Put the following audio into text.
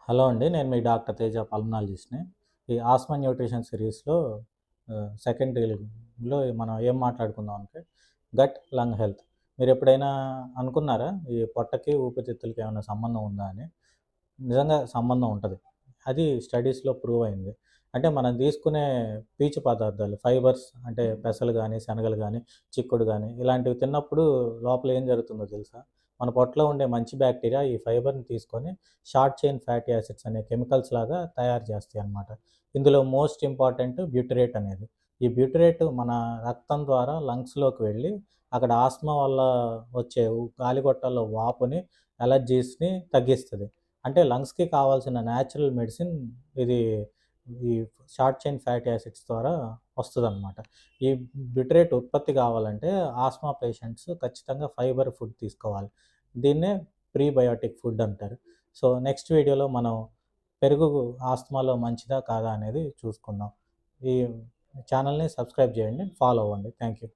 Hello అండి. నేను మీ doctor Teja పల్మనాలజిస్ట్‌ని. ఈ ఆస్మా న్యూట్రిషన్ సిరీస్‌లో సెకండ్ రీల్‌లో మనం ఏం మాట్లాడుకుందాం అంటే గట్, లంగ్ హెల్త్. మీరెప్పుడైనా అనుకున్నారా? ఈ పొట్టకి, ఊపిరితిత్తులకి ఏమైనా సంబంధం ఉందా అని? నిజంగా సంబంధం ఉంటది. అది స్టడీస్‌లో ప్రూవ్ అయింది. అంటే మనం తీసుకునే పీచు పదార్థాలు, ఫైబర్స్ అంటే పెసలు గానీ, శనగలు గానీ, చిక్కుడు గానీ ఇలాంటివి తిన్నప్పుడు లోపల ఏం జరుగుతుందో తెలుసా? మన పొట్టలో ఉండే మంచి బ్యాక్టీరియా ఈ ఫైబర్‌ని తీసుకొని షార్ట్ చైన్ ఫ్యాటీ యాసిడ్స్ అనే కెమికల్స్ లాగా తయారు చేస్తాయన్నమాట. ఇందులో మోస్ట్ ఇంపార్టెంట్ బ్యూటరేట్ అనేది. ఈ బ్యూటరేట్ మన రక్తం ద్వారా లంగ్స్‌లోకి వెళ్ళి అక్కడ ఆస్మా వల్ల వచ్చే గాలిగొట్టాల్లో వాపుని, అలర్జీస్‌ని తగ్గిస్తది. అంటే లంగ్స్‌కి కావాల్సిన న్యాచురల్ మెడిసిన్ ఇది ఈ షార్ట్ చైన్ ఫ్యాటీ యాసిడ్స్ ద్వారా వస్తదనమాట. ఈ బ్యూటరేట్ ఉత్పత్తి కావాలంటే ఆస్మా పేషెంట్స్ ఖచ్చితంగా ఫైబర్ ఫుడ్ తీసుకోవాలి. దీన్నే ప్రీబయోటిక్ ఫుడ్ అంటారు. సో, నెక్స్ట్ వీడియోలో మనం పెరుగు ఆస్తమాలో మంచిదా కాదా అనేది చూసుకుందాం. ఈ ఛానల్‌ని సబ్స్క్రైబ్ చేయండి. ఫాలో అవ్వండి. Thank you.